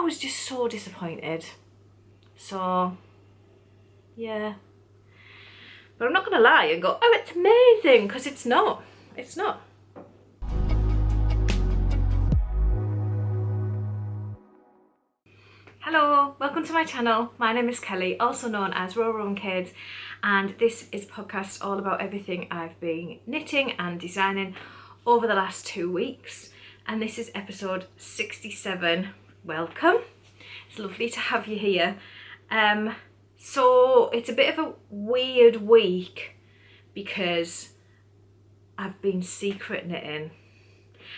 was just so disappointed. So yeah, but I'm not gonna lie and go, oh, it's amazing, because it's not. It's not. Hello, welcome to my channel. My name is Kelly, also known as RowRow and Kades, and this is a podcast all about everything I've been knitting and designing over the last 2 weeks. And this is episode 67. Welcome. It's lovely to have you here. So it's a bit of a weird week because I've been secret knitting,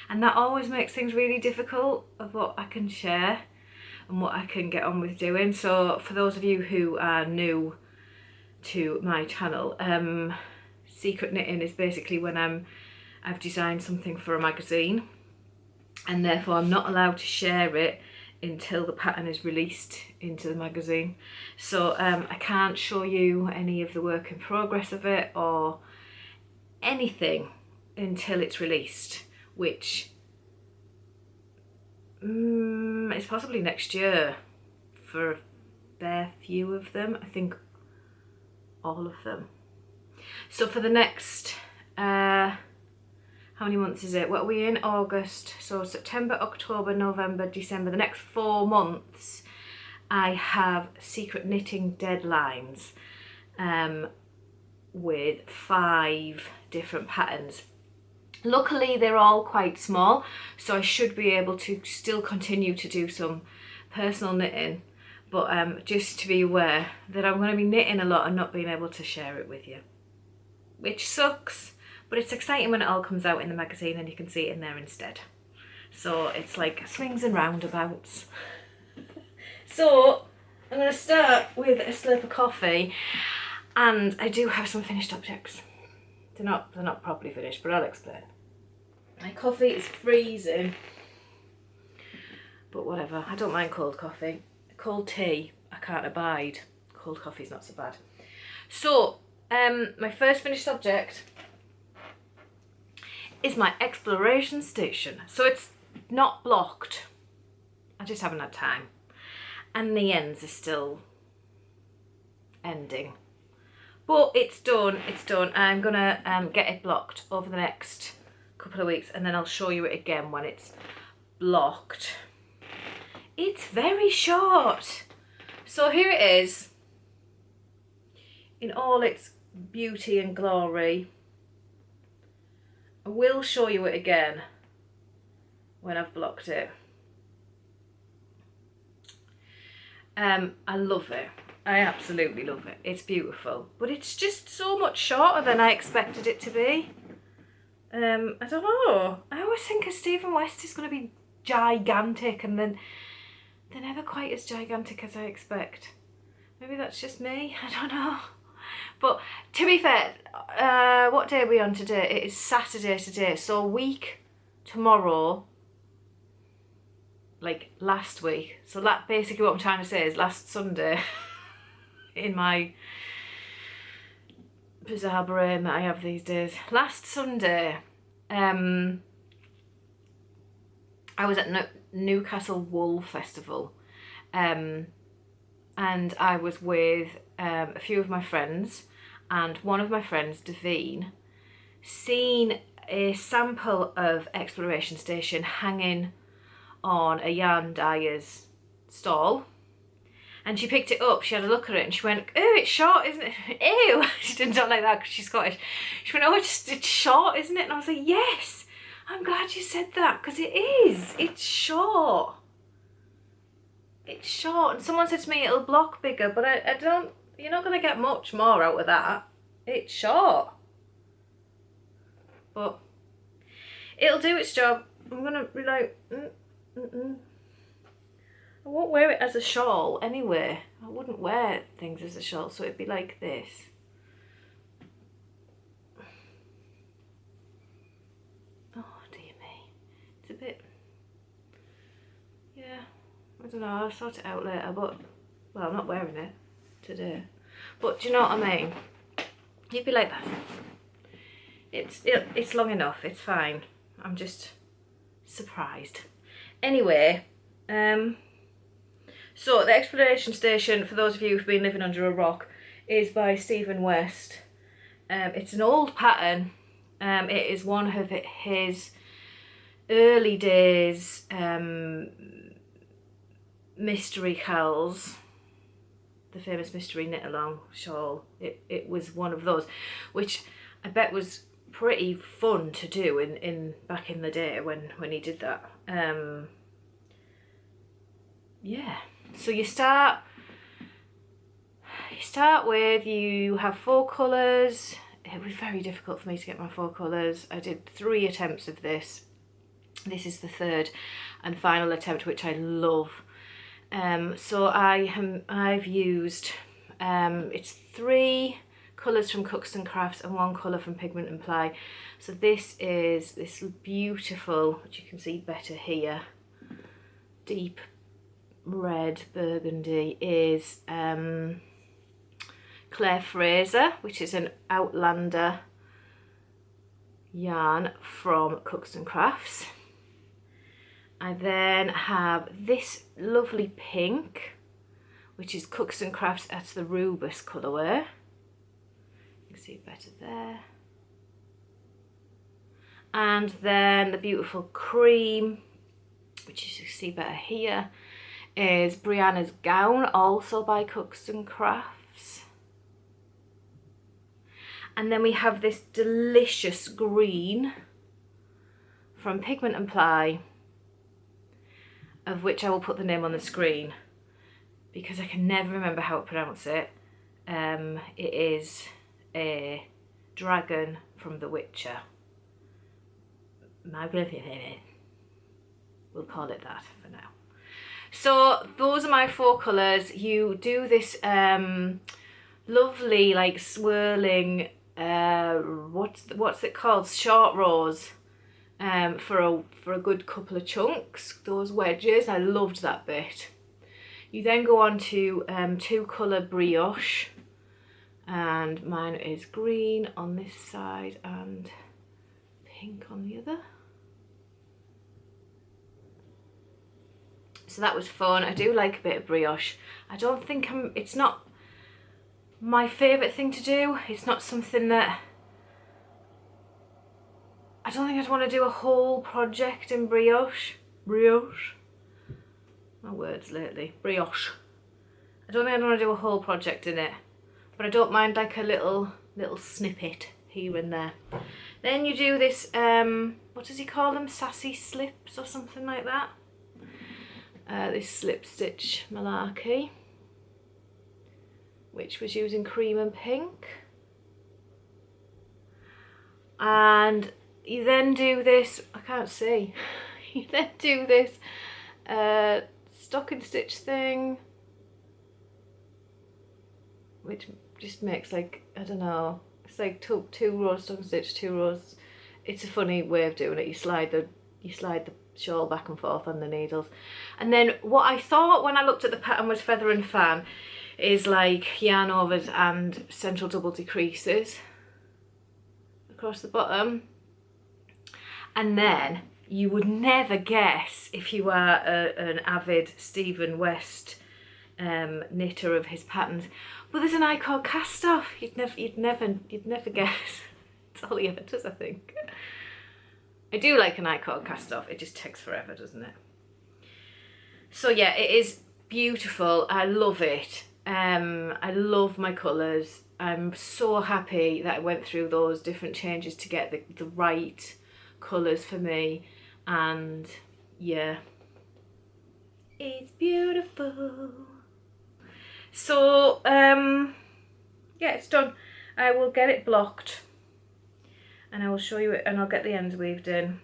and that always makes things really difficult of what I can share and what I can get on with doing. So for those of you who are new to my channel, secret knitting is basically when I've designed something for a magazine, and therefore I'm not allowed to share it until the pattern is released into the magazine. So I can't show you any of the work in progress of it or anything until it's released, which it's possibly next year for a fair few of them. I think all of them. So for the next how many months is it? What are we in? August. So September, October, November, December. The next 4 months I have secret knitting deadlines with 5 different patterns. Luckily they're all quite small, so I should be able to still continue to do some personal knitting, but just to be aware that I'm going to be knitting a lot and not being able to share it with you, which sucks, but it's exciting when it all comes out in the magazine and you can see it in there instead. So it's like swings and roundabouts. So I'm going to start with a slurp of coffee, and I do have some finished objects. They're not properly finished, but I'll explain. My coffee is freezing, but whatever, I don't mind cold coffee. Cold tea I can't abide. Cold coffee's not so bad. So my first finished object is my exploration station. So it's not blocked, I just haven't had time, and the ends are still ending. But it's done, it's done. I'm gonna get it blocked over the next couple of weeks, and then I'll show you it again when it's blocked. It's very short. So here it is in all its beauty and glory. I will show you it again when I've blocked it. I love it. I absolutely love it. It's beautiful, but it's just so much shorter than I expected it to be. I don't know. I always think of Stephen West is going to be gigantic, and then they're never quite as gigantic as I expect. Maybe that's just me. I don't know. But to be fair, what day are we on today? It is Saturday today. So a week tomorrow, like last week. So that basically what I'm trying to say is last Sunday. In my bizarre brain that I have these days. Last Sunday, I was at Newcastle Wool Festival, and I was with a few of my friends, and one of my friends, Davine, seen a sample of Exploration Station hanging on a yarn dyer's stall. And she picked it up, she had a look at it, and she went, oh, it's short, isn't it? Ew! She didn't talk like that because she's Scottish. She went, oh, it's short, isn't it? And I was like, yes! I'm glad you said that, because it is. It's short. It's short. And someone said to me, it'll block bigger, but I don't, you're not going to get much more out of that. It's short. But it'll do its job. I'm going to be like, I won't wear it as a shawl anyway. I wouldn't wear things as a shawl, so it'd be like this. Oh dear me. It's a bit, yeah, I don't know, I'll sort it out later, but, well, I'm not wearing it today. But do you know what I mean? You'd be like that. It's long enough, it's fine. I'm just surprised. Anyway, So the explanation station, for those of you who've been living under a rock, is by Stephen West. It's an old pattern. It is one of his early days mystery cals, the famous mystery knit along shawl. It was one of those, which I bet was pretty fun to do in back in the day when he did that. Yeah, so you start with, you have 4 colours. It was very difficult for me to get my 4 colours. I did 3 attempts of this. This is the 3rd and final attempt, which I love. So I've used, it's 3 colours from Cookston Crafts and 1 colour from Pigment and Ply. So this is this beautiful, which you can see better here, deep red burgundy, is Claire Fraiser, which is an Outlander yarn from Cookston Crafts. I then have this lovely pink, which is Cookston Crafts, that's the Rubus colourway. You can see it better there. And then the beautiful cream, which you can see better here, is Briana's Gown, also by Cookston Crafts. And then we have this delicious green from Pigment and Ply, of which I will put the name on the screen because I can never remember how to pronounce it. It is a dragon from The Witcher. We'll call it that for now. So those are my 4 colours. You do this lovely, like, swirling, what's it called, short rows, for a good couple of chunks, those wedges. I loved that bit. You then go on to 2 colour brioche, and mine is green on this side and pink on the other. So that was fun. I do like a bit of brioche. I don't think it's not my favourite thing to do. It's not something that, I don't think I'd want to do a whole project in brioche. Brioche. My words lately. Brioche. I don't think I'd want to do a whole project in it. But I don't mind like a little snippet here and there. Then you do this, what does he call them? Sassy slips or something like that. This slip stitch malarkey, which was using cream and pink. And you then do this, I can't see, you then do this stocking stitch thing, which just makes, like, I don't know, it's like two rows stocking stitch, 2 rows. It's a funny way of doing it. You slide the shawl back and forth on the needles. And then what I thought when I looked at the pattern was feather and fan, is like yarn overs and central double decreases across the bottom. And then you would never guess, if you are an avid Stephen West knitter of his patterns, but there's an I-cord cast off. You'd never guess. It's all he ever does, I think. I do like an I-cord cast off. It just takes forever, doesn't it? So yeah, it is beautiful. I love it. I love my colours. I'm so happy that I went through those different changes to get the right colours for me. And yeah, it's beautiful. So yeah, it's done. I will get it blocked and I will show you it, and I'll get the ends weaved in,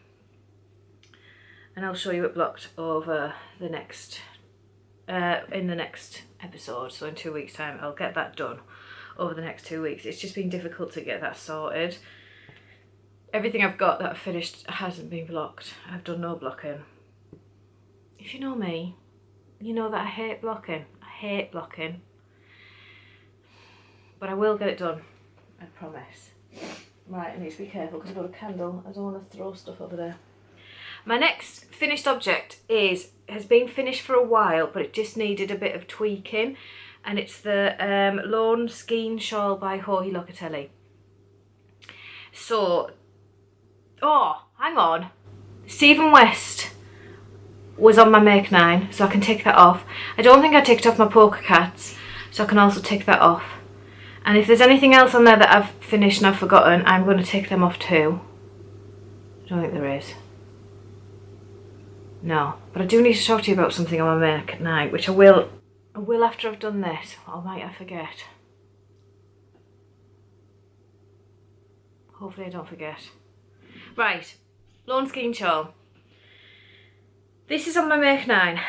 and I'll show you it blocked over the next in the next episode. So in 2 weeks time I'll get that done over the next 2 weeks. It's just been difficult to get that sorted. Everything I've got that I've finished hasn't been blocked. I've done no blocking. If you know me, you know that I hate blocking. I hate blocking. But I will get it done, I promise. Right, I need to be careful because I've got a candle. I don't want to throw stuff over there. My next finished object has been finished for a while, but it just needed a bit of tweaking, and it's the Lawn Skein Shawl by Locatelli. So, oh, hang on. Stephen West was on my Make 9, so I can tick that off. I don't think I ticked off my Polka Cats, so I can also tick that off. And if there's anything else on there that I've finished and I've forgotten, I'm going to tick them off too. I don't think there is. No, but I do need to talk to you about something on my Make 9, which I will after I've done this, or might I forget? Hopefully I don't forget. Right, Lawn Skein Shawl. This is on my Make 9.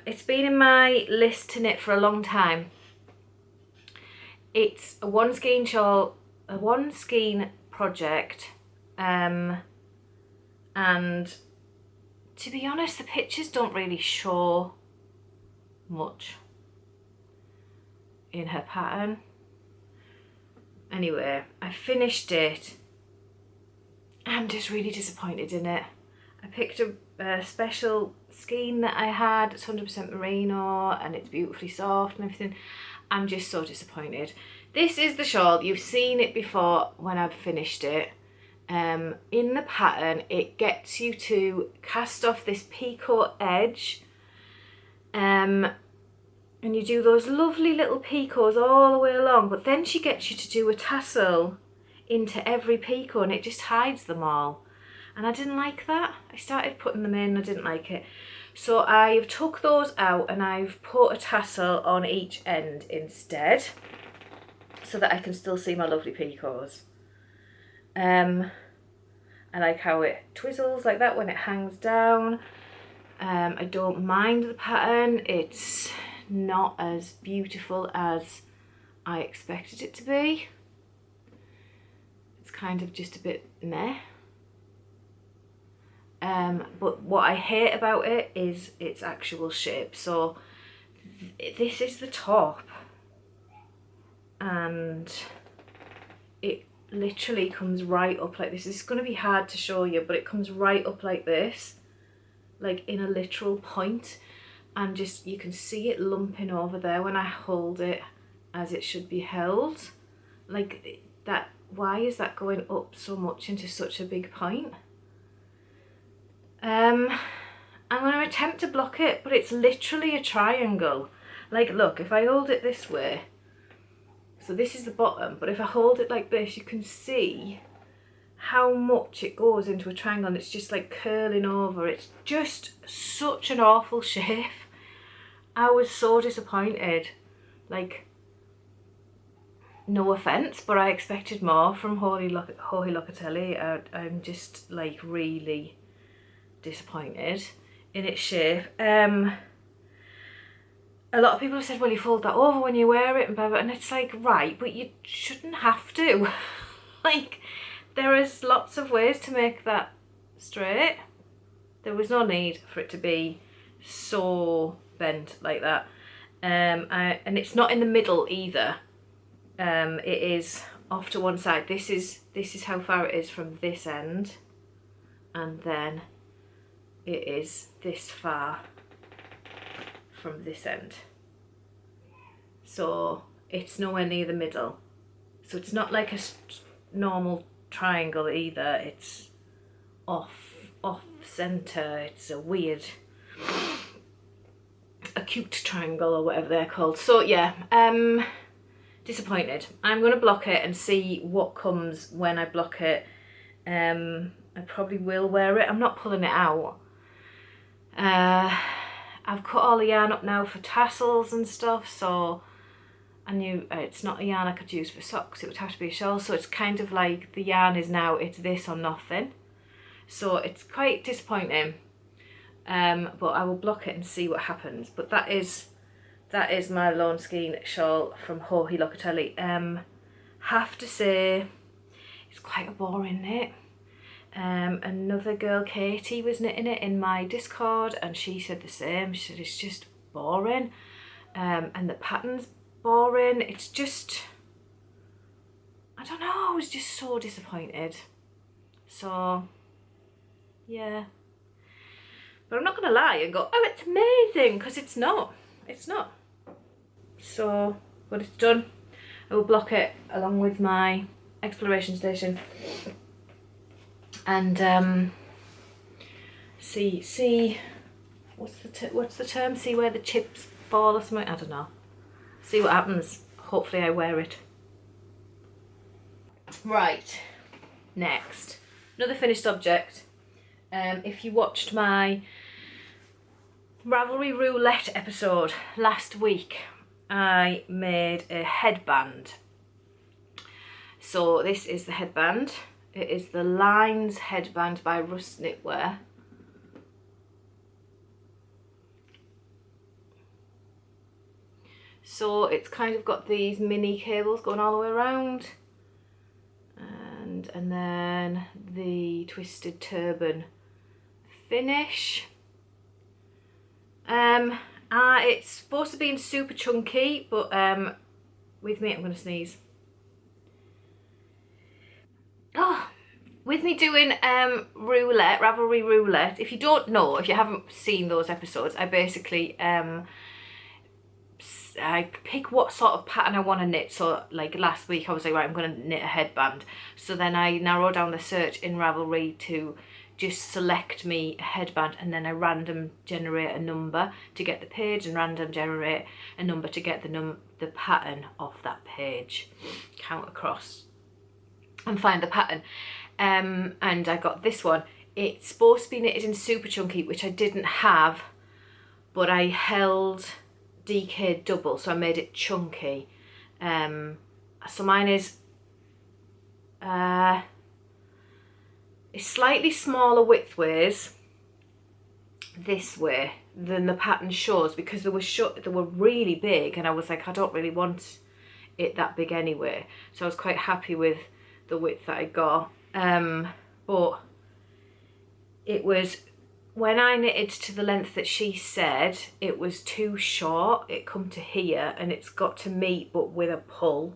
It's been in my list to knit for a long time. It's a one skein shawl, a one skein project, and to be honest, the pictures don't really show much in her pattern. Anyway, I finished it. I'm just really disappointed in it. I picked a special skein that I had. It's 100% merino and it's beautifully soft and everything. I'm just so disappointed. This is the shawl. You've seen it before when I've finished it. In the pattern, it gets you to cast off this picot edge, and you do those lovely little picots all the way along, but then she gets you to do a tassel into every picot and it just hides them all, and I didn't like that. I started putting them in, I didn't like it, so I've took those out and I've put a tassel on each end instead so that I can still see my lovely picots. I like how it twizzles like that when it hangs down. I don't mind the pattern. It's not as beautiful as I expected it to be. It's kind of just a bit meh. But what I hate about it is its actual shape. So this is the top, and it literally comes right up like this. It's going to be hard to show you, but it comes right up like this, like in a literal point, and just you can see it lumping over there when I hold it as it should be held. Like that, why is that going up so much into such a big point? I'm going to attempt to block it, but it's literally a triangle. Like look, if I hold it this way, so this is the bottom, but if I hold it like this, you can see how much it goes into a triangle, and it's just like curling over. It's just such an awful shape. I was so disappointed. Like, no offence, but I expected more from Locatelli. I'm just like really disappointed in its shape. A lot of people have said, well, you fold that over when you wear it and blah, blah, and it's like, right, but you shouldn't have to. Like, there is lots of ways to make that straight. There was no need for it to be so bent like that. And it's not in the middle either. It is off to one side. This is how far it is from this end, and then it is this far from this end. So it's nowhere near the middle. So it's not like a normal triangle either. It's off center. It's a weird acute triangle or whatever they're called. So yeah, disappointed. I'm going to block it and see what comes when I block it. I probably will wear it. I'm not pulling it out. I've cut all the yarn up now for tassels and stuff, so I knew it's not a yarn I could use for socks. It would have to be a shawl, so it's kind of like the yarn is now, it's this or nothing. So it's quite disappointing, but I will block it and see what happens. But that is my Lawn Skein shawl from Locatelli. Have to say, it's quite a boring knit. Another girl, Katie, was knitting it in my Discord, and she said the same. She said it's just boring, and the pattern's boring. It's just, I don't know, I was just so disappointed. So yeah, But I'm not going to lie and go, oh, it's amazing, because it's not. It's not. So, but it's done. I will block it along with my exploration station. And see, what's the term? See where the chips fall or something? I don't know. See what happens. Hopefully I wear it. Right, next. Another finished object. If you watched my Ravelry Roulette episode last week, I made a headband. So this is the headband. It is the Lines headband by Rust Knitwear. So it's kind of got these mini cables going all the way around. And then the twisted turban finish. It's supposed to be in super chunky, but with me, I'm going to sneeze. Oh, with me doing roulette, Ravelry Roulette. If you don't know, if you haven't seen those episodes, I basically I pick what sort of pattern I want to knit. So like last week I was like, right, I'm going to knit a headband. So then I narrow down the search in Ravelry to just select me a headband, and then I random generate a number to get the page and random generate a number to get the pattern off that page. Count across and find the pattern. And I got this one. It's supposed to be knitted in super chunky, which I didn't have, but I held DK double, so I made it chunky. So mine is it's slightly smaller widthways this way than the pattern shows, because they were really big, and I was like, I don't really want it that big anyway. So I was quite happy with the width that I got. But it was, when I knitted to the length that she said, it was too short. It come to here, and it's got to meet but with a pull,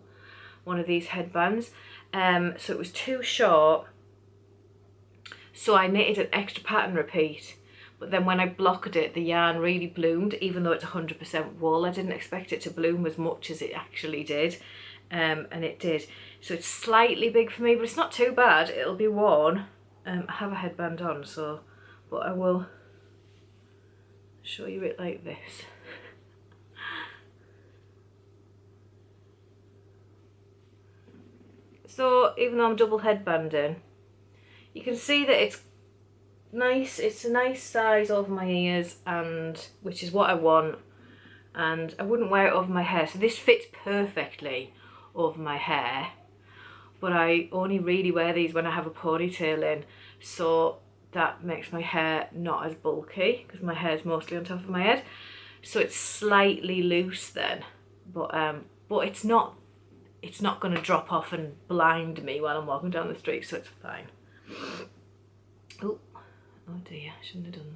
one of these headbands. So it was too short. So I knitted an extra pattern repeat, but then when I blocked it, the yarn really bloomed, even though it's 100% wool. I didn't expect it to bloom as much as it actually did, and it did. So it's slightly big for me, but it's not too bad. It'll be worn. I have a headband on, so, but I will show you it like this. So even though I'm double headbanding, you can see that it's nice. It's a nice size over my ears, and which is what I want. And I wouldn't wear it over my hair, so this fits perfectly over my hair. But I only really wear these when I have a ponytail in, so that makes my hair not as bulky, because my hair is mostly on top of my head. So it's slightly loose then, but it's not going to drop off and blind me while I'm walking down the street, so it's fine. Oh dear, I shouldn't have done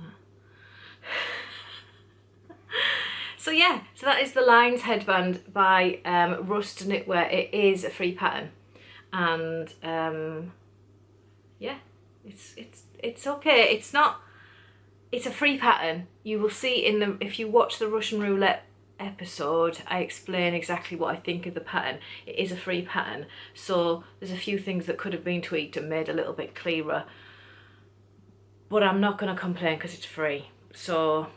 that. So yeah, so that is the Lines headband by Rust Knitwear. It is a free pattern, and yeah, it's okay. It's a free pattern. You will see in the, if you watch the Russian Roulette episode, I explain exactly what I think of the pattern. It is a free pattern, so there's a few things that could have been tweaked and made a little bit clearer, but I'm not going to complain because it's free. So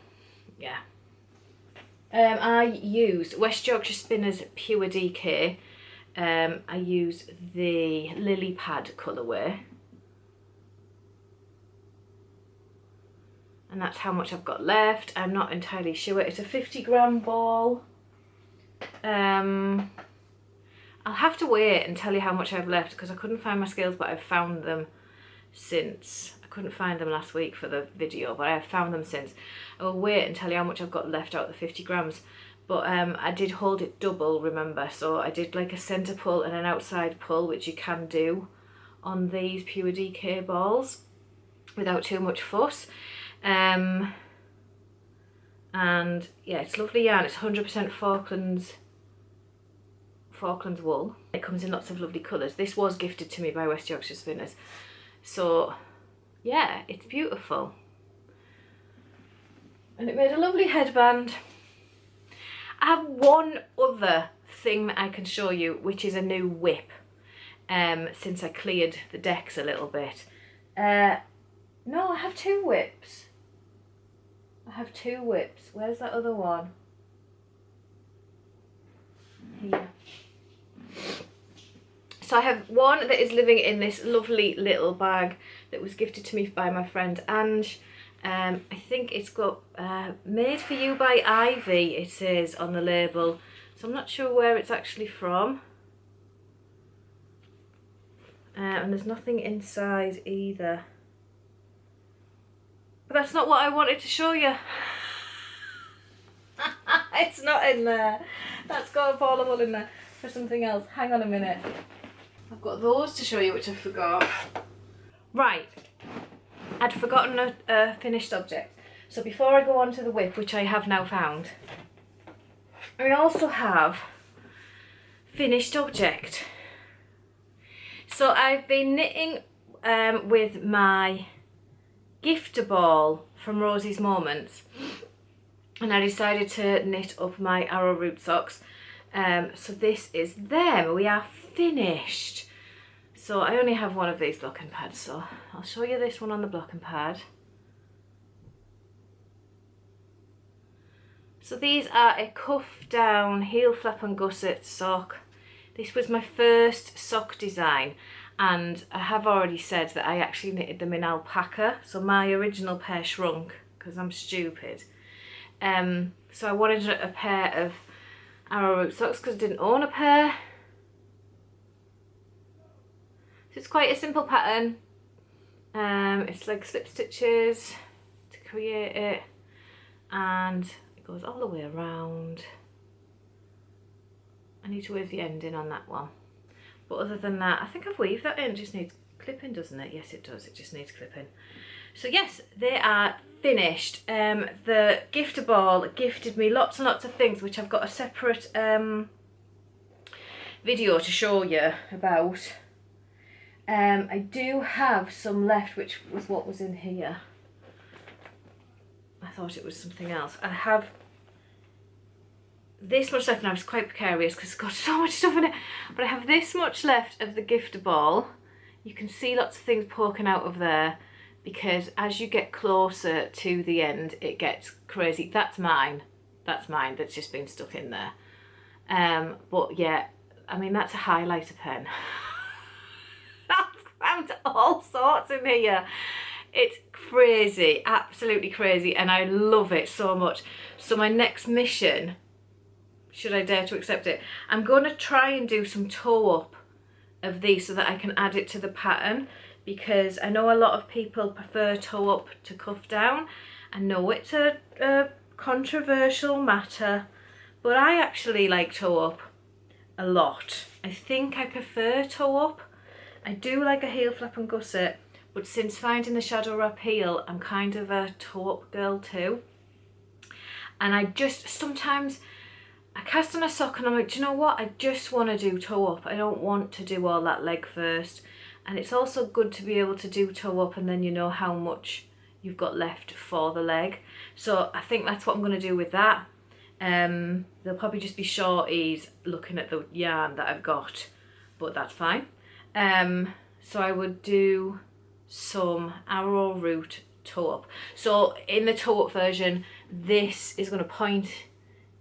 yeah, I used West Yorkshire Spinners Pure DK. I used the Lilypad colourway, and that's how much I've got left. I'm not entirely sure. It's a 50-gram ball. I'll have to wait and tell you how much I've left, because I couldn't find my scales, but I've found them since. I couldn't find them last week for the video, but I have found them since. I will wait and tell you how much I've got left out of the 50 grams. But I did hold it double, remember, so I did like a centre pull and an outside pull, which you can do on these Pure DK balls without too much fuss. And yeah, it's lovely yarn. It's 100% Falklands wool. It comes in lots of lovely colours. This was gifted to me by West Yorkshire Spinners, so yeah, it's beautiful. and it made a lovely headband. I have one other thing that I can show you, which is a new whip, since I cleared the decks a little bit. No, I have two whips. I have two whips. Where's that other one? Here. So I have one that is living in this lovely little bag that was gifted to me by my friend Ange. I think it's got made for you by Ivy, it says on the label. So I'm not sure where it's actually from. And there's nothing inside either. But that's not what I wanted to show you. It's not in there. That's got a foldable in there for something else. Hang on a minute. I've got those to show you, which I forgot. Right. I'd forgotten a finished object. So before I go on to the whip, which I have now found, I also have finished object. So I've been knitting with my gifter ball from Rosie's Moments, and I decided to knit up my Arrowroot socks. So this is them. We are finished. So I only have one of these blocking pads, so I'll show you this one on the blocking pad. So these are a cuff down heel flap and gusset sock. This was my first sock design, and I have already said that I actually knitted them in alpaca, so my original pair shrunk because I'm stupid. So I wanted a pair of Arrowroot socks because I didn't own a pair. So it's quite a simple pattern. It's like slip stitches to create it, and it goes all the way around. I need to weave the ending on that one, but other than that I think I've weaved that in. It just needs clipping, doesn't it? Yes it does, it just needs clipping. So yes, they are finished. The gifter ball gifted me lots and lots of things, which I've got a separate video to show you about. I do have some left, which was what was in here. I thought it was something else. I have this much left, and I was quite precarious because it's got so much stuff in it, but I have this much left of the gifter ball. You can see lots of things poking out of there, because as you get closer to the end it gets crazy. That's mine that's just been stuck in there. But yeah, I mean, that's a highlighter pen. I've found all sorts in here. It's crazy, absolutely crazy, and I love it so much. So my next mission, should I dare to accept it, I'm going to try and do some toe up of these so that I can add it to the pattern, because I know a lot of people prefer toe up to cuff down. I know it's a controversial matter, but I actually like toe up a lot. I think I prefer toe up. I do like a heel flap and gusset, but since finding the shadow wrap heel, I'm kind of a toe up girl too. And I just, sometimes I cast on a sock and I'm like, do you know what? I just want to do toe up. I don't want to do all that leg first. And it's also good to be able to do toe up, and then you know how much you've got left for the leg. So I think that's what I'm going to do with that. They'll probably just be shorties looking at the yarn that I've got, but that's fine. So I would do some Arrowroot toe up. So in the toe up version, this is going to point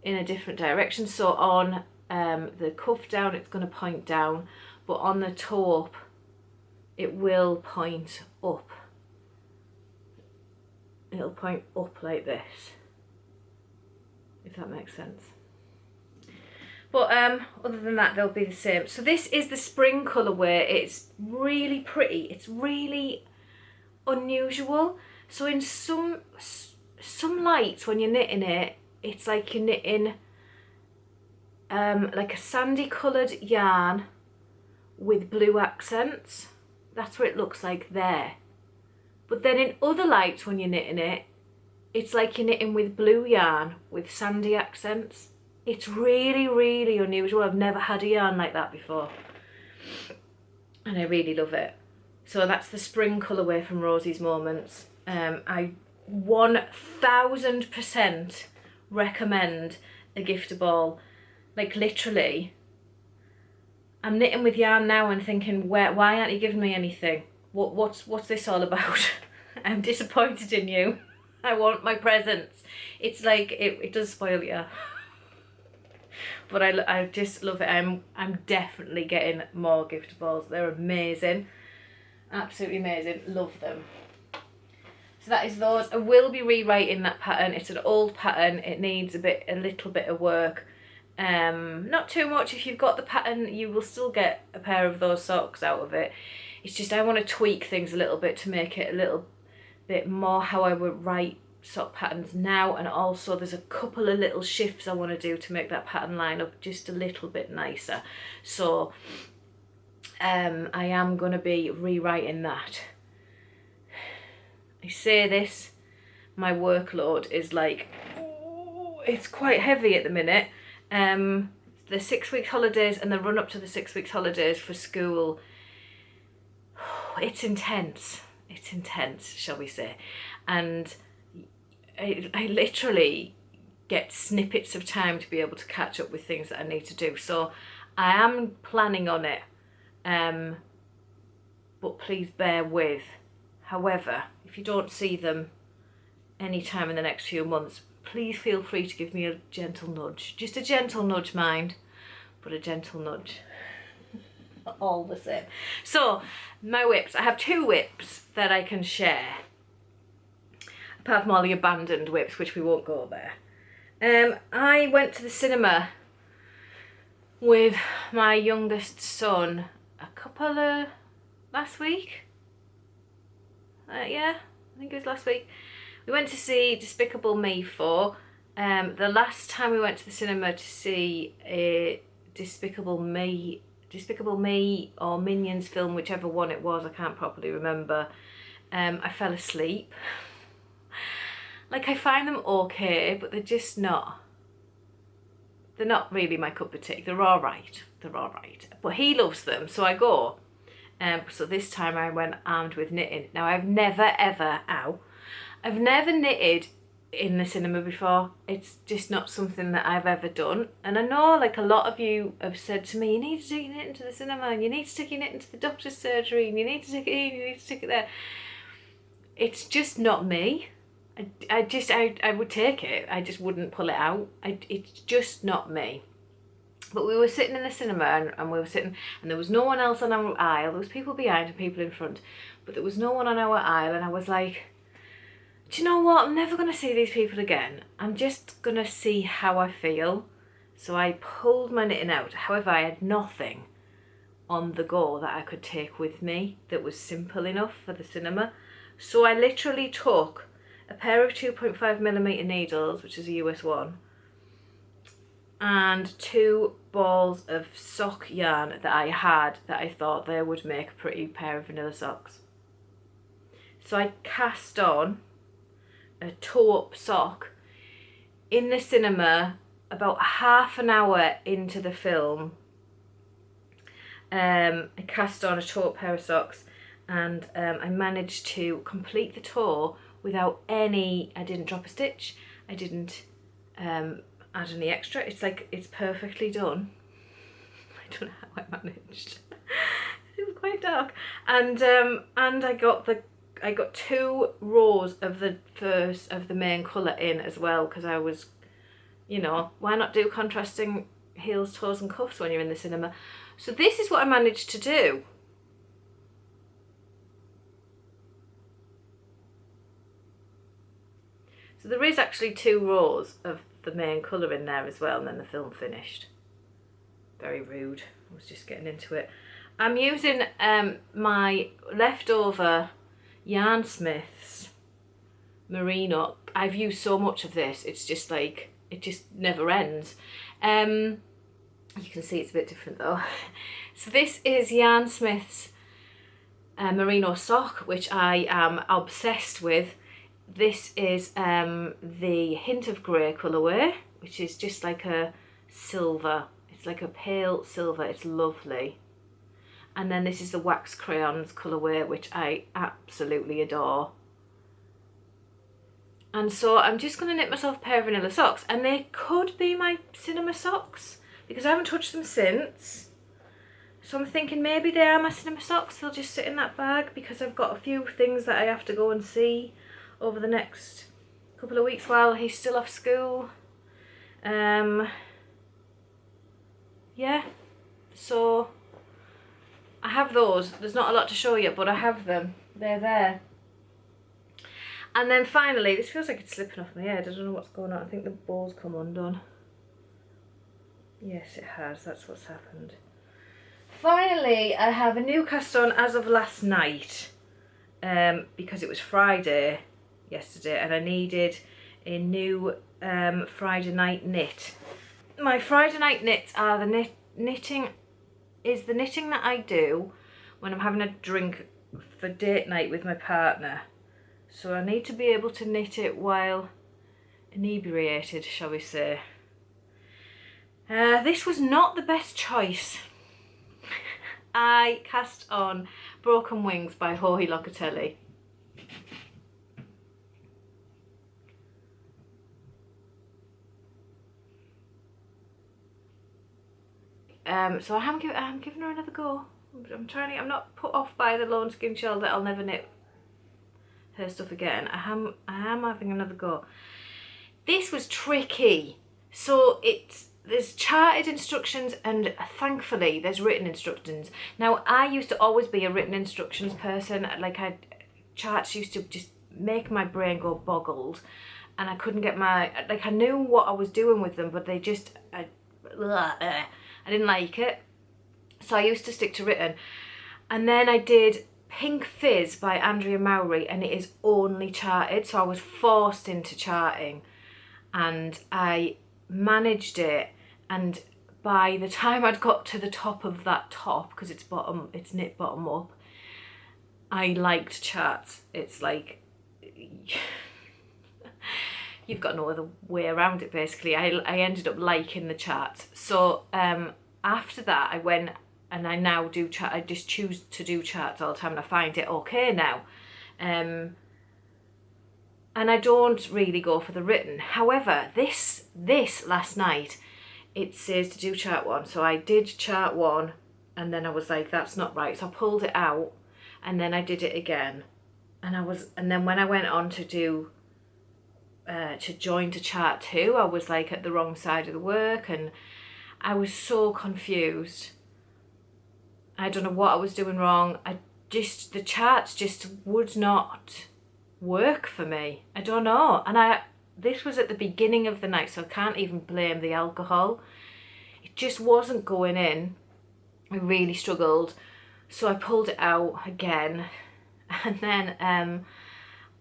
in a different direction. So on the cuff down, it's going to point down, but on the toe up, it will point up. It'll point up like this, if that makes sense. But other than that, they'll be the same. So this is the spring colourway. It's really pretty. It's really unusual. So in some lights when you're knitting it, it's like you're knitting like a sandy coloured yarn with blue accents. That's what it looks like there. But then in other lights when you're knitting it, it's like you're knitting with blue yarn with sandy accents. It's really, really unusual. I've never had a yarn like that before, and I really love it. So that's the spring colourway from Rosie's Moments. I 1000% recommend a gifter ball. Like literally, I'm knitting with yarn now and thinking, why aren't you giving me anything? What's this all about? I'm disappointed in you. I want my presents. It's like it does spoil you. But I just love it. I'm definitely getting more gifter balls. They're amazing. Absolutely amazing. Love them. So that is those. I will be rewriting that pattern. It's an old pattern. It needs a little bit of work. Not too much. If you've got the pattern, you will still get a pair of those socks out of it. It's just I want to tweak things a little bit to make it a little bit more how I would write sock patterns now, and also there's a couple of little shifts I want to do to make that pattern line up just a little bit nicer. So I am going to be rewriting that. I say this, my workload is like, it's quite heavy at the minute. The 6 week holidays and the run up to the 6 weeks holidays for school, it's intense. It's intense, shall we say. And I literally get snippets of time to be able to catch up with things that I need to do. So I am planning on it, but please bear with. However, if you don't see them anytime in the next few months, please feel free to give me a gentle nudge. Just a gentle nudge, mind, but a gentle nudge. All the same. So, my whips. I have 2 whips that I can share. Apart from all the abandoned whips, which we won't go there. I went to the cinema with my youngest son last week. Yeah, I think it was last week. We went to see Despicable Me 4. The last time we went to the cinema to see a Despicable Me or Minions film, whichever one it was, I can't properly remember, I fell asleep. Like, I find them okay, but they're just not, they're not really my cup of tea. They're alright, but he loves them, so I go. So this time I went armed with knitting. Now I've never knitted in the cinema before. It's just not something that I've ever done. And I know, like, a lot of you have said to me, you need to take your knitting to the cinema, and you need to take your knitting to the doctor's surgery, and you need to take it here, you need to take it there. It's just not me. I would take it, I just wouldn't pull it out. It's just not me. But we were sitting in the cinema and we were sitting, and there was no one else on our aisle. There was people behind and people in front, but there was no one on our aisle, and I was like, do you know what? I'm never going to see these people again. I'm just going to see how I feel. So I pulled my knitting out. However, I had nothing on the go that I could take with me that was simple enough for the cinema. So I literally took a pair of 2.5mm needles, which is a US one, and 2 balls of sock yarn that I had that I thought they would make a pretty pair of vanilla socks. So I cast on a taupe sock in the cinema about half an hour into the film. I cast on a taupe pair of socks, and I managed to complete the tour without any, I didn't drop a stitch, I didn't add any extra. It's like, it's perfectly done. I don't know how I managed. It was quite dark. And I got 2 rows of the main colour in as well, because I was, you know, why not do contrasting heels, toes and cuffs when you're in the cinema? So this is what I managed to do. So there is actually 2 rows of the main colour in there as well, and then the film finished. Very rude. I was just getting into it. I'm using my leftover Yarnsmiths Merino. I've used so much of this, it's just like, it just never ends. You can see it's a bit different though. So this is Yarnsmiths Merino sock, which I am obsessed with. This is the Hint of Grey colourway, which is just like a silver. It's like a pale silver. It's lovely. And then this is the Wax Crayons colourway, which I absolutely adore. And so I'm just going to knit myself a pair of vanilla socks, and they could be my cinema socks because I haven't touched them since. So I'm thinking maybe they are my cinema socks. They'll just sit in that bag because I've got a few things that I have to go and see over the next couple of weeks while he's still off school. Yeah, so I have those. There's not a lot to show you, but I have them. They're there. And then finally, this feels like it's slipping off my head. I don't know what's going on. I think the bow's come undone. Yes, it has. That's what's happened. Finally, I have a new cast on as of last night, because it was Friday yesterday and I needed a new Friday night knit. My Friday night knits are the knitting that I do when I'm having a drink for date night with my partner. So I need to be able to knit it while inebriated, shall we say. This was not the best choice. I cast on Broken Wings by Locatelli. So I'm giving her another go. I'm not put off by the Lone Skin Shawl that I'll never knit her stuff again. I am having another go. This was tricky. So there's charted instructions and thankfully there's written instructions. Now I used to always be a written instructions person. Like charts used to just make my brain go boggled, and I couldn't get I knew what I was doing with them, but they just I didn't like it. So I used to stick to written. And then I did Pink Fizz by Andrea Mowry, and it is only charted, so I was forced into charting and I managed it. And by the time I'd got to the top of that top, because it's knit bottom up, I liked charts. It's like you've got no other way around it basically. I ended up liking the charts. So after that I went and I now do chart. I just choose to do charts all the time and I find it okay now. And I don't really go for the written. However, this last night, it says to do chart 1. So I did chart 1 and then I was like, that's not right. So I pulled it out and then I did it again. And then when I went on to do, to join to chart 2, I was like at the wrong side of the work and I was so confused. I don't know what I was doing wrong. The charts just would not work for me. I don't know. And this was at the beginning of the night, so I can't even blame the alcohol. It just wasn't going in. I really struggled. So I pulled it out again. And then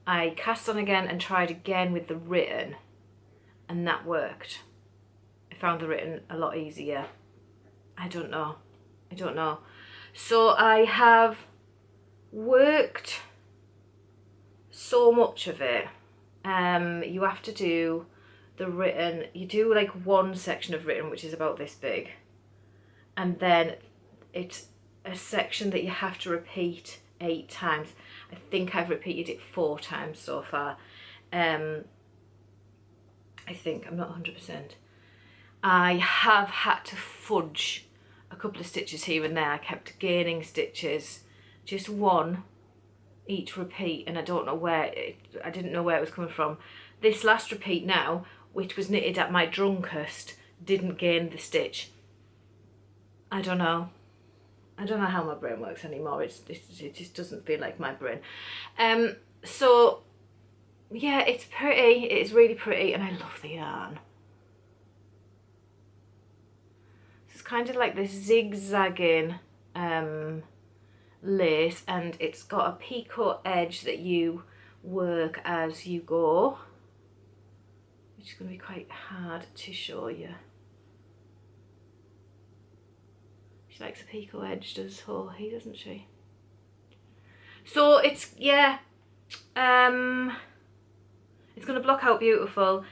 I cast on again and tried again with the written. And that worked. I found the written a lot easier. I don't know. So I have worked so much of it. You have to do the written, you do like one section of written which is about this big, and then it's a section that you have to repeat 8 times. I think I've repeated it 4 times so far. I think, I'm not 100%. I have had to fudge a couple of stitches here and there. I kept gaining stitches, just one each repeat, and I don't know where I didn't know where it was coming from. This last repeat now, which was knitted at my drunkest, didn't gain the stitch. I don't know how my brain works anymore. It just doesn't feel like my brain. So yeah, it's pretty. It's really pretty, and I love the yarn. It's kind of like this zigzagging lace, and it's got a picot edge that you work as you go, which is going to be quite hard to show you. She likes a picot edge, does he, doesn't she? So it's, yeah, it's going to block out beautiful.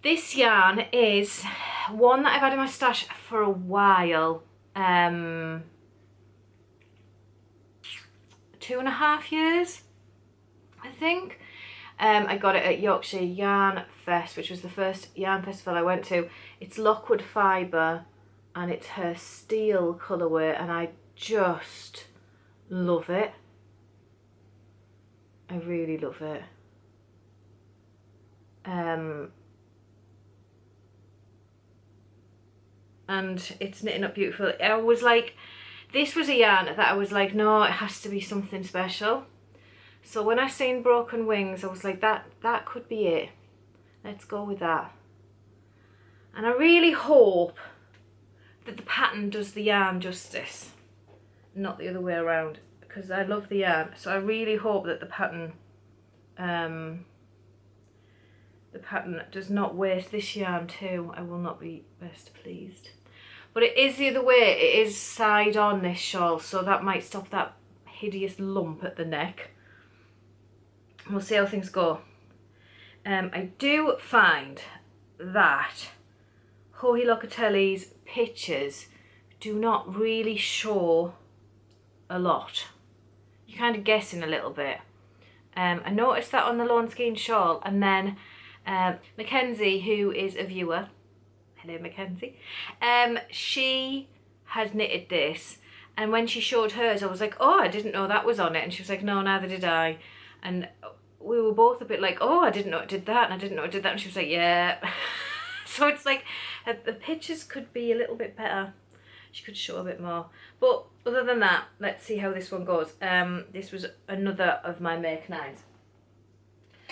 This yarn is one that I've had in my stash for a while, 2.5 years, I think. I got it at Yorkshire Yarn Fest, which was the first yarn festival I went to. It's Lockwood Fibre and it's her steel colourway, and I just love it. I really love it. And it's knitting up beautiful. I was like, this was a yarn that I was like, no, it has to be something special. So when I seen Broken Wings, I was like, that could be it. Let's go with that. And I really hope that the pattern does the yarn justice, not the other way around, because I love the yarn. So I really hope that the pattern does not waste this yarn too. I will not be best pleased. But it is the other way, it is side on this shawl, so that might stop that hideous lump at the neck. We'll see how things go. I do find that Joji Locatelli's pictures do not really show a lot. You're kind of guessing a little bit. I noticed that on the Lawn Skein shawl, and then Mackenzie, who is a viewer, hello Mackenzie, she had knitted this, and when she showed hers I was like, oh, I didn't know that was on it, and she was like, no, neither did I. And we were both a bit like, oh, I didn't know it did that, and I didn't know it did that, and she was like, yeah. So it's like the pictures could be a little bit better. She could show a bit more. But other than that, let's see how this one goes. This was another of my Make 9s.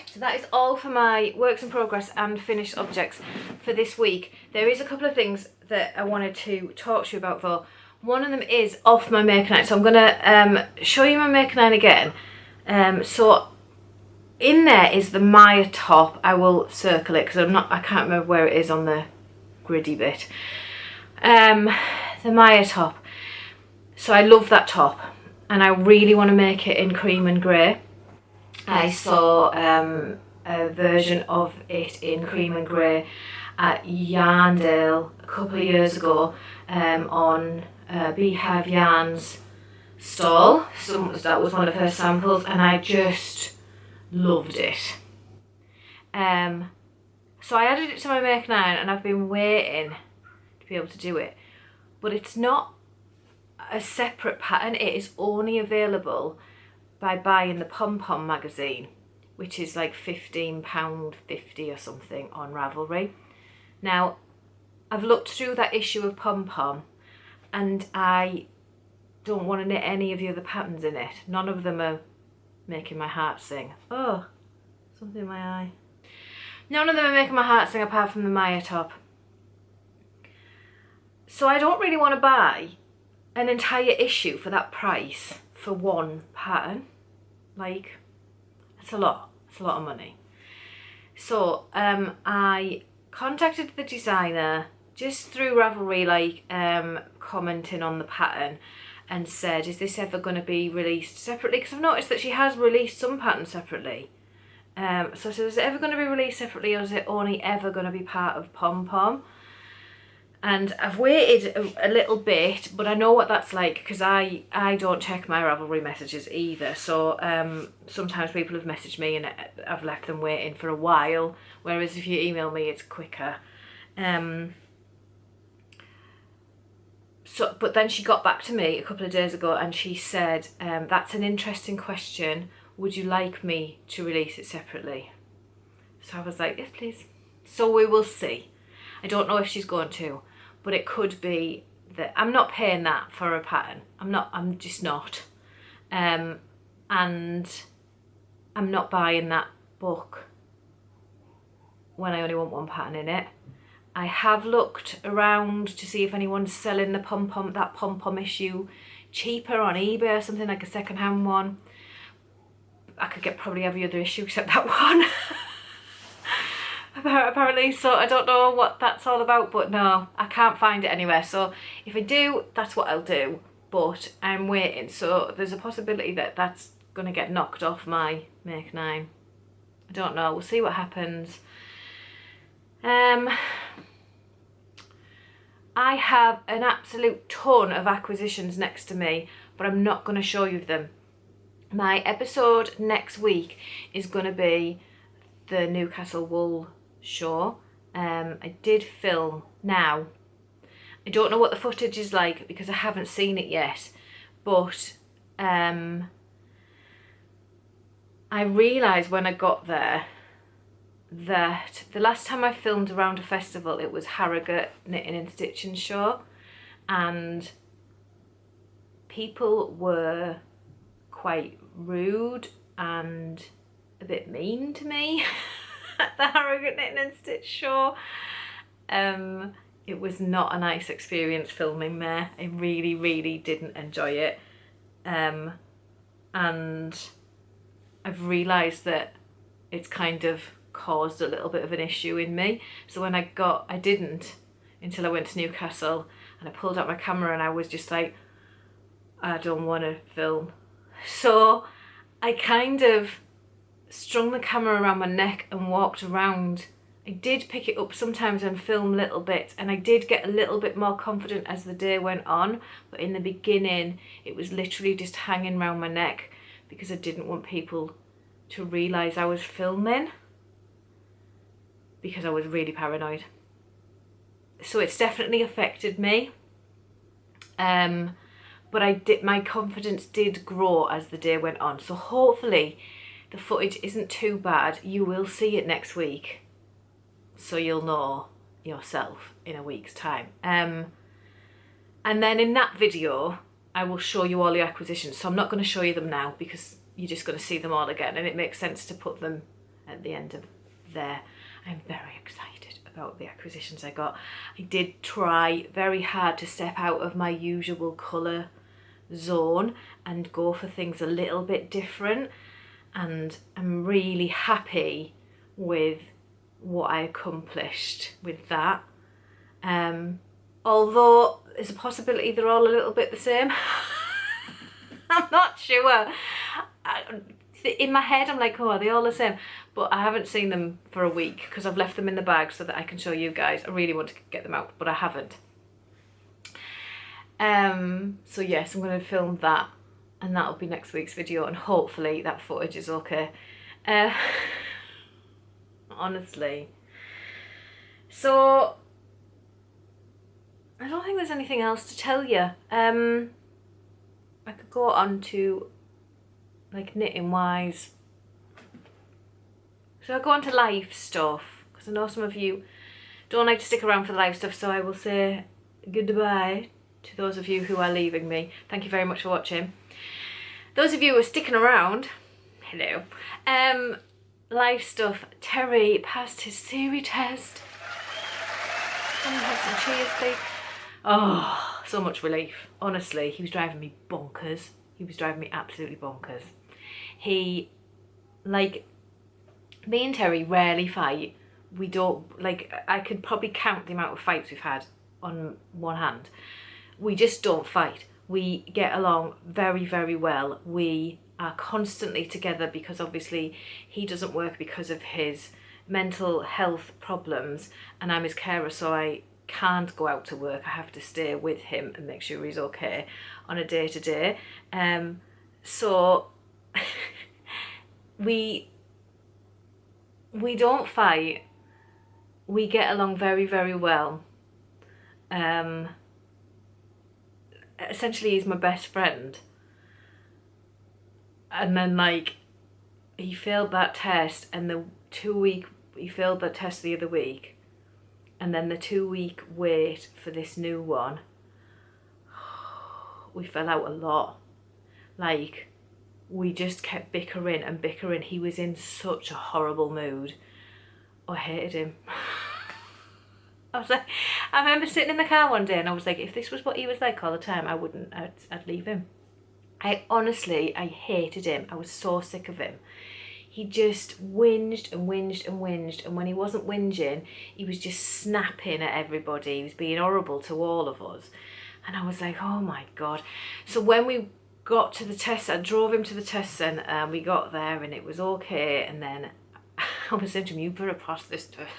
So that is all for my works in progress and finished objects for this week. There is a couple of things that I wanted to talk to you about though. One of them is off my Make 9. So I'm going to show you my Make 9 again. So in there is the Maya top. I will circle it because I can't remember where it is on the griddy bit. The Maya top. So I love that top and I really want to make it in cream and grey. I saw a version of it in cream and grey at Yarndale a couple of years ago on Beehive Yarn's stall. So that was one of her samples and I just loved it. So I added it to my Make 9 and I've been waiting to be able to do it. But it's not a separate pattern, it is only available by buying the Pom Pom magazine, which is like £15.50 or something on Ravelry. Now, I've looked through that issue of Pom Pom and I don't want to knit any of the other patterns in it. None of them are making my heart sing. Oh, something in my eye. None of them are making my heart sing apart from the Maya top. So I don't really want to buy an entire issue for that price for one pattern. Like, it's a lot of money. So I contacted the designer just through Ravelry, like commenting on the pattern, and said, is this ever going to be released separately? Because I've noticed that she has released some patterns separately. So I said, is it ever going to be released separately, or is it only ever going to be part of Pom Pom? And I've waited a little bit, but I know what that's like because I don't check my Ravelry messages either. So sometimes people have messaged me and I've left them waiting for a while, whereas if you email me it's quicker. But then she got back to me a couple of days ago and she said, that's an interesting question. Would you like me to release it separately? So I was like, yes, please. So we will see. I don't know if she's going to, but it could be that I'm not paying that for a pattern. I'm just not. And I'm not buying that book when I only want one pattern in it. I have looked around to see if anyone's selling that Pom Pom issue cheaper on eBay or something, like a second-hand one. I could get probably every other issue except that one. Apparently, so I don't know what that's all about, but no, I can't find it anywhere. So if I do, that's what I'll do, but I'm waiting. So there's a possibility that that's going to get knocked off my Make 9. I don't know, we'll see what happens. I have an absolute ton of acquisitions next to me, but I'm not going to show you them. My episode next week is going to be the Newcastle wool show. I did film. Now, I don't know what the footage is like because I haven't seen it yet, but I realised when I got there that the last time I filmed around a festival, it was Harrogate Knitting and Stitching Show, and people were quite rude and a bit mean to me at the Harrogate Knitting and Stitch Show. It was not a nice experience filming there. I really, really didn't enjoy it. And I've realised that it's kind of caused a little bit of an issue in me. So when I didn't until I went to Newcastle, and I pulled out my camera and I was just like, I don't want to film. So I kind of strung the camera around my neck and walked around. I did pick it up sometimes and film little bits, and I did get a little bit more confident as the day went on, but in the beginning it was literally just hanging around my neck because I didn't want people to realise I was filming, because I was really paranoid. So it's definitely affected me, but my confidence did grow as the day went on, so hopefully the footage isn't too bad. You will see it next week, so you'll know yourself in a week's time. And then in that video I will show you all the acquisitions, so I'm not going to show you them now because you're just going to see them all again, and it makes sense to put them at the end of there. I'm very excited about the acquisitions I got. I did try very hard to step out of my usual colour zone and go for things a little bit different, and I'm really happy with what I accomplished with that. Although there's a possibility they're all a little bit the same. I'm not sure. In my head I'm like, oh, are they all the same? But I haven't seen them for a week because I've left them in the bag so that I can show you guys. I really want to get them out, but I haven't. So yes, I'm going to film that, and that'll be next week's video, and hopefully that footage is okay. Honestly. So I don't think there's anything else to tell you. I could go on to like knitting wise. So I'll go on to live stuff, because I know some of you don't like to stick around for the live stuff, so I will say goodbye to those of you who are leaving me. Thank you very much for watching. Those of you who are sticking around, hello. Live stuff. Terry passed his theory test. Can we have some cheers, please? Oh, so much relief. Honestly, he was driving me bonkers. He was driving me absolutely bonkers. He, like, me and Terry rarely fight. We don't, like, I could probably count the amount of fights we've had on one hand. We just don't fight. We get along very, very well. We are constantly together because obviously he doesn't work because of his mental health problems, and I'm his carer, so I can't go out to work. I have to stay with him and make sure he's okay on a day-to-day. So we don't fight. We get along very, very well. Essentially he's my best friend. And then, like, he failed that test, and he failed that test the other week, and then the 2-week wait for this new one, we fell out a lot. Like, we just kept bickering and bickering. He was in such a horrible mood. I hated him. I was like, I remember sitting in the car one day and I was like, if this was what he was like all the time, I'd leave him. I hated him. I was so sick of him. He just whinged and whinged and whinged, and when he wasn't whinging, he was just snapping at everybody. He was being horrible to all of us. And I was like, oh my God. So when we got to the test, I drove him to the test centre, and we got there and it was okay, and then I was saying to him, you better pass this test.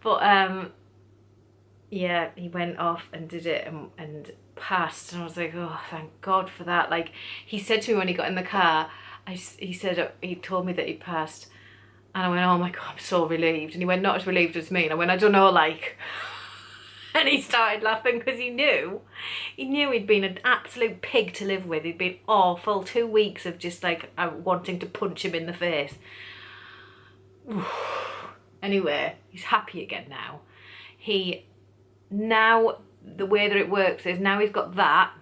But yeah, he went off and did it and passed, and I was like, oh, thank God for that. Like, he said to me when he got in the car, he said, he told me that he'd passed, and I went, oh my God, I'm so relieved. And he went, not as relieved as me. And I went, I don't know, like, and he started laughing because he knew he'd been an absolute pig to live with. He'd been awful. 2 weeks of just like wanting to punch him in the face. Anyway, he's happy again now. Now the way that it works is now he's got that.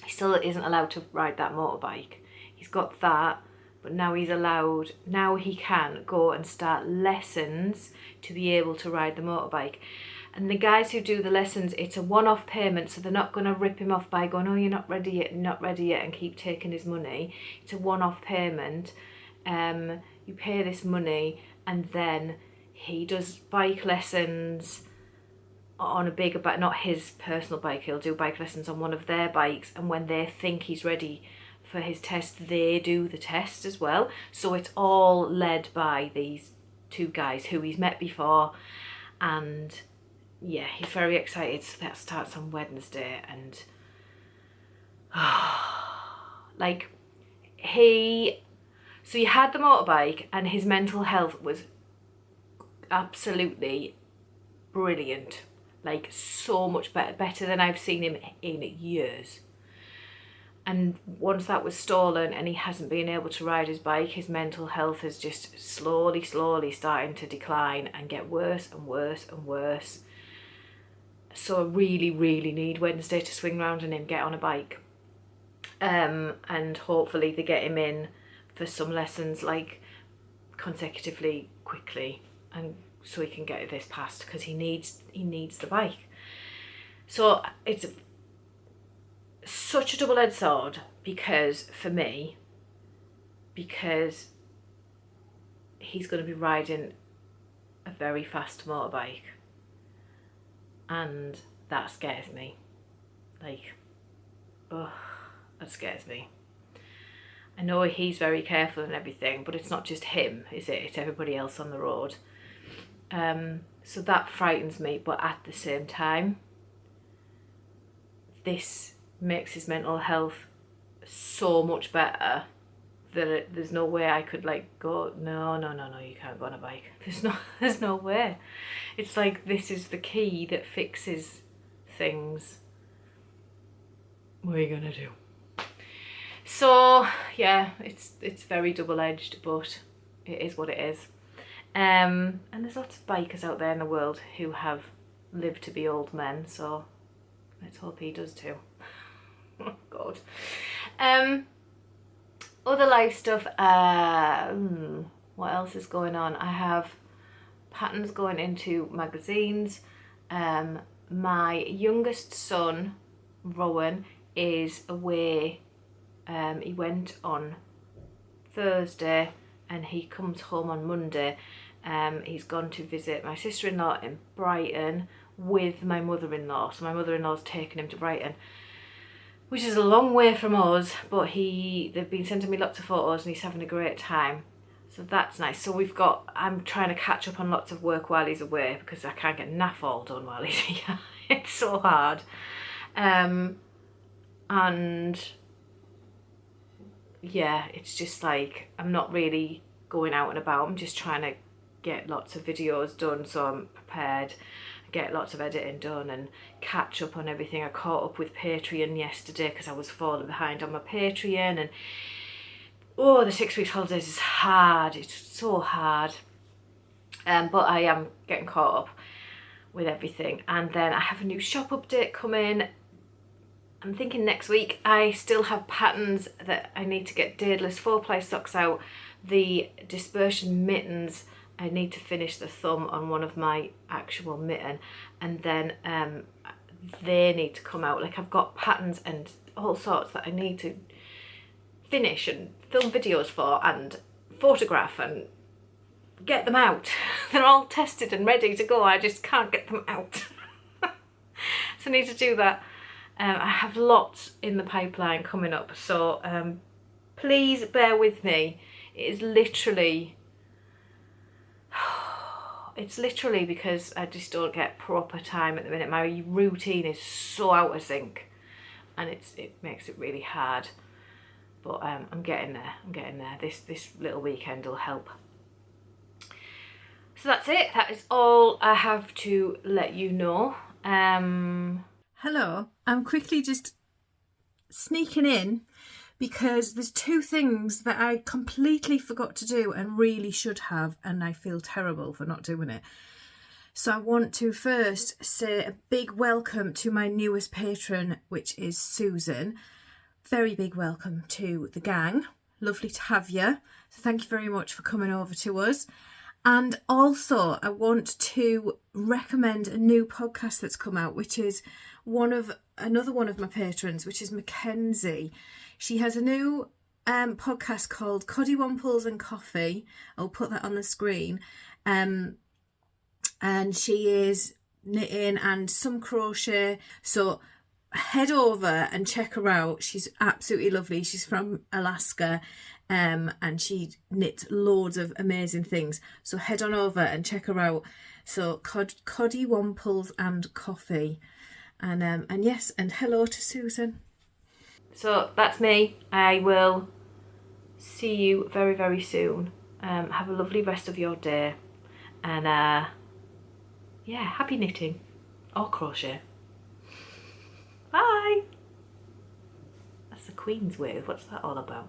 He still isn't allowed to ride that motorbike. He's got that, but now he's allowed, now he can go and start lessons to be able to ride the motorbike. And the guys who do the lessons, it's a one-off payment, so they're not going to rip him off by going, oh, you're not ready yet, not ready yet, and keep taking his money. It's a one-off payment. You pay this money, and then he does bike lessons on a bigger bike, not his personal bike. He'll do bike lessons on one of their bikes, and when they think he's ready for his test, they do the test as well. So it's all led by these two guys who he's met before, and yeah, he's very excited. So that starts on Wednesday, and like so he had the motorbike, and his mental health was absolutely brilliant, like so much better than I've seen him in years. And once that was stolen and he hasn't been able to ride his bike, his mental health is just slowly starting to decline and get worse and worse and worse. So I really need Wednesday to swing round and him get on a bike. And hopefully they get him in for some lessons like consecutively quickly, and so he can get this passed, because he needs the bike. So it's such a double-edged sword, because for me, because he's going to be riding a very fast motorbike, and that scares me. Like, oh, that scares me. I know he's very careful and everything, but it's not just him, is it? It's everybody else on the road. So that frightens me, but at the same time, this makes his mental health so much better that there's no way I could like go, no, you can't go on a bike. There's no way. It's like, this is the key that fixes things. What are you gonna do? So yeah, it's very double-edged, but it is what it is. And there's lots of bikers out there in the world who have lived to be old men, so let's hope he does too. Oh God. Other life stuff, what else is going on? I have patterns going into magazines. My youngest son, Rowan, is away. He went on Thursday and he comes home on Monday. He's gone to visit my sister-in-law in Brighton with my mother-in-law. So my mother-in-law's taken him to Brighton, which is a long way from us, but they've been sending me lots of photos and he's having a great time. So that's nice. So I'm trying to catch up on lots of work while he's away, because I can't get naff all done while he's here. It's so hard. And yeah, it's just like, I'm not really going out and about. I'm just trying to get lots of videos done so I'm prepared, get lots of editing done and catch up on everything. I caught up with Patreon yesterday because I was falling behind on my Patreon, and oh, the 6 weeks holidays is hard. It's so hard. But I am getting caught up with everything. And then I have a new shop update coming. I'm thinking next week. I still have patterns that I need to get dadeless 4-ply socks out. The dispersion mittens, I need to finish the thumb on one of my actual mitten, and then they need to come out. Like, I've got patterns and all sorts that I need to finish and film videos for and photograph and get them out. They're all tested and ready to go. I just can't get them out. So I need to do that. I have lots in the pipeline coming up, so please bear with me. It is literally, it's literally because I just don't get proper time at the minute. My routine is so out of sync, and it makes it really hard. but I'm getting there. I'm getting there. This little weekend will help. So that's it. That is all I have to let you know. Hello, I'm quickly just sneaking in because there's two things that I completely forgot to do and really should have, and I feel terrible for not doing it. So I want to first say a big welcome to my newest patron, which is Susan. Very big welcome to the gang. Lovely to have you. So thank you very much for coming over to us. And also I want to recommend a new podcast that's come out, which is another one of my patrons, which is Mackenzie. She has a new podcast called Coddywamples and Coffee. I'll put that on the screen. And she is knitting and some crochet. So head over and check her out. She's absolutely lovely. She's from Alaska. And she knits loads of amazing things. So head on over and check her out. So Coddywamples and Coffee. And yes, and hello to Susan. So that's me. I will see you very, very soon. Have a lovely rest of your day. And yeah, happy knitting or crochet. Bye. That's the Queen's Wave. What's that all about?